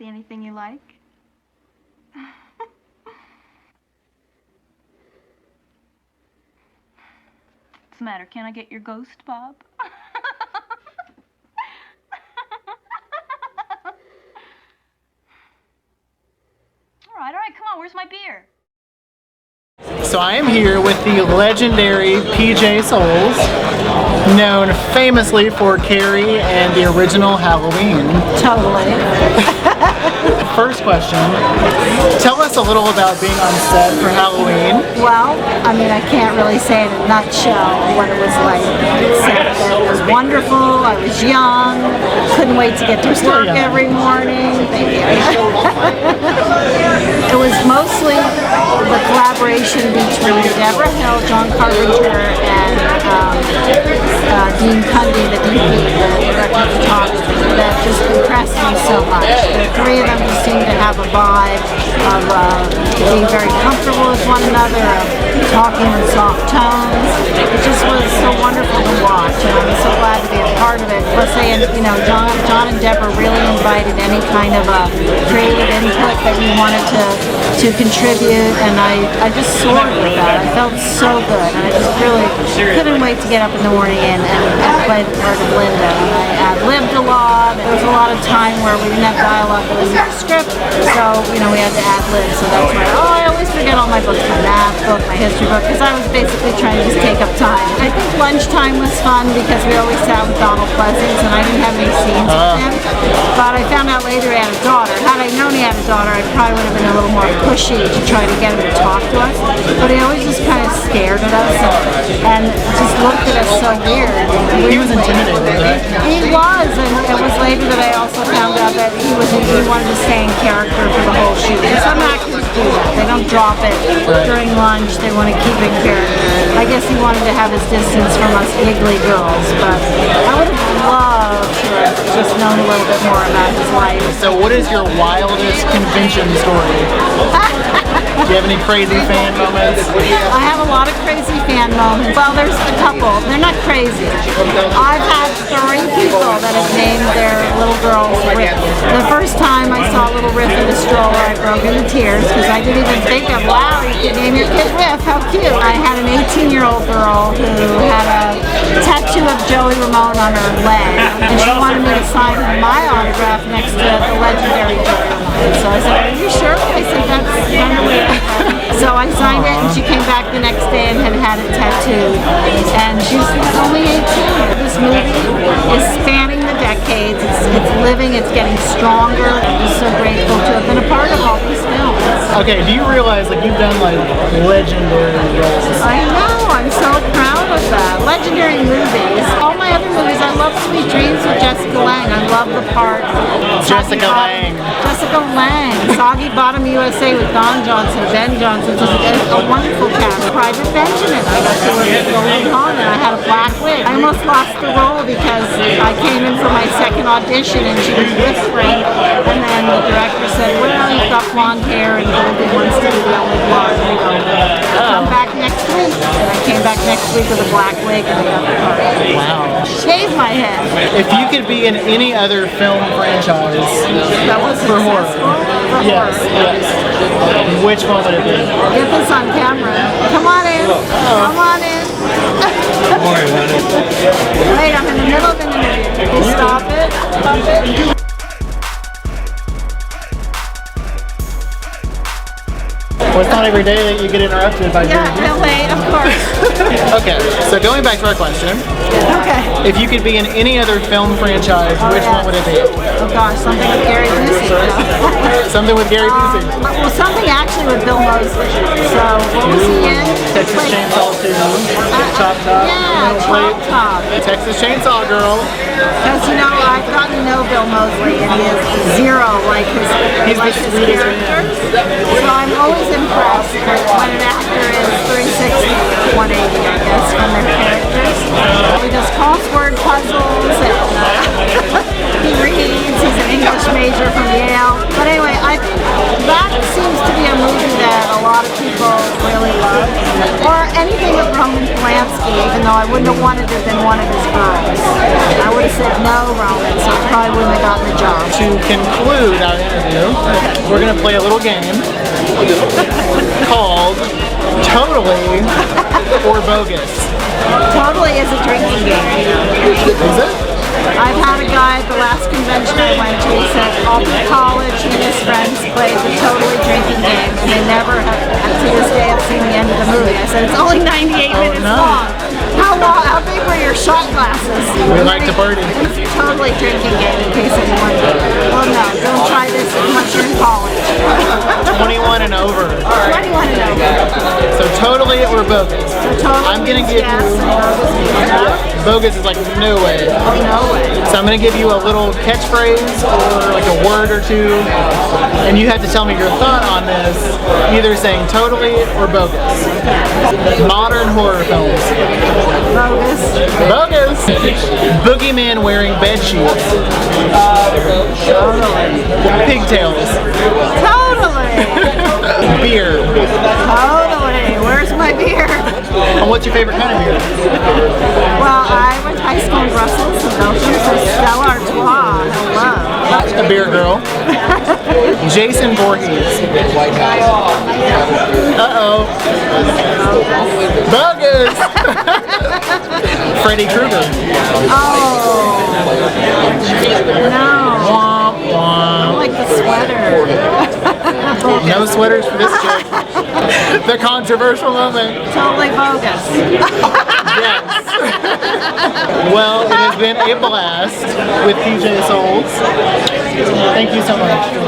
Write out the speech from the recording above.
See anything you like? What's the matter? Can I get your ghost, Bob? All right, come on, where's my beer? So I am here with the legendary PJ SOLES, known famously for Carrie and the original Halloween. Totally. First question, tell us a little about being on set for Halloween. Well, I mean, I can't really say in a nutshell what it was like, except that it was wonderful. I was young, couldn't wait to get to work every morning. It was mostly the collaboration between Deborah Hill, John Carpenter, and Dean Cundy, the DP, the director of photography, that just impressed me so much. The three of them just seemed to have a vibe of being very comfortable with one another, of talking in soft tones. It just was so wonderful to watch, and I was so glad to be a part of it. Plus, John and Deborah really invited any kind of creative input that we wanted to contribute, and I just soared with that. I felt so good, and I just really couldn't wait to get up in the morning and play the part of Linda. And I ad-libbed a lot. There was a lot of time where we didn't have dialogue, but we had a script, so we had to ad-lib. So that's why I always forget all my books, my math book, my history book, because I was basically trying to just take up time. I think lunchtime was fun because we always sat with Donald Pleasence, and I didn't have any scenes with him. But I found out later he had a daughter. Had I known he had a daughter, I probably would have been a little more pushy to try to get him to talk to us. But he always just kind of stared at us and just looked at us so weird. He was intimidated, right? He was, and it was later that I also found out that he wanted to stay in character for the whole shoot. And some actors do that. They don't drop it during lunch. They want to keep in character. I guess he wanted to have his distance from us giggly girls, but I would have loved to have just known a little bit more about his life. So what is your wildest convention story? Do you have any crazy fan moments? I have a lot of crazy fan moments. Well, there's a couple. They're not crazy. I've had 3 people that have named their little girls Riff. The first time I saw little Riff in the stroller, I broke into tears because I didn't even think of, wow, you could name your kid Riff. How cute. I had an 18-year-old girl who had a tattoo of Joey Ramone on her leg, and she wanted me to sign my autograph next to the legendary Joey Ramone. So I said, are you sure? I said, that's kind of weird. So I signed it, and she came back the next day and had it tattooed. And she's only 18. This movie is spanning the decades. It's living. It's getting stronger. I'm just so grateful to have been a part of all these films. Okay, do you realize you've done legendary roles? I know. I'm so proud of that. Legendary movies. All my other movies. I love Sweet Dreams with Jessica Lange. I love the part. Jessica Lange. Jessica Lange. Soggy Bottom USA with Don Johnson, Ben Johnson. Just a wonderful cast. Private Benjamin. I got to work with Goldie Hawn, and I had a black wig. I almost lost the role because I came in for my second audition and she was whispering, and then the director said, well, you've got blonde hair and Goldie wants to be the only blonde. And I go, come back next week. And I came back next week with a black wig and I got the part. Wow. Shaved my head. If you could be in any other film franchise That was for horror, yes, which one would it be? Get this on camera. Come on in. Come on in. Wait, I'm in the middle of an interview. Can you stop it? Stop it. Well, it's not every day that you get interrupted by Yeah, wait, of course. Okay, so going back to our question. Okay. If you could be in any other film franchise, which one would it be? Oh gosh, something with Gary Busey. Something with Gary Busey. Well, something actually with Bill Moseley. So, what was he in? Texas Chainsaw 2, Chop Top. Yeah, Chop Top. Texas Chainsaw Girl. Because, I've gotten to know Bill Moseley, and he is zero like his character. So I'm always impressed when an actor is 360, 180, I guess, from their characters. He does crossword puzzles, and he reads. He's an English major from Yale. But anyway, I think that seems to be a movie that a lot of people really love. Or anything with Roman Polanski. whiskey, even though I wouldn't have wanted it than one of his girls. I would have said no, Roman, so I probably wouldn't have gotten the job. To conclude our interview, we're going to play a little game called Totally or Bogus. Totally is a drinking game. Is it? I've had a guy at the last convention I went to, he said all the college and his friends played the Totally drinking game, and they never have, to this day, have seen the end of the movie. I said, it's only 98 minutes long. How big were your shot glasses? We like to party. It's a Totally drinking game, in case anyone. Well, no, don't try this unless you're in college. 21 and over. 21 and over. So Totally or Bogus. So totally I'm going to give yes, you... and Bogus is like no way. no way. So I'm going to give you a little catchphrase or like a word or two, and you have to tell me your thought on this, either saying Totally or Bogus. Modern horror films. Bogus. Bogus! Boogeyman wearing bed sheets. Totally. Pigtails. Totally. Beer. Totally. Where's my beer? And what's your favorite kind of beer? Well, I went to high school in Brussels, in Belgium, so Stella Artois. Hello. A beer girl. Jason Voorhees. Uh-oh. Bogus! Freddy Krueger. Oh. No. Womp I womp. like the sweater. No sweaters for this chick. The controversial moment. Totally bogus. Yes. Well, it has been a blast with PJ Souls. Thank you so much.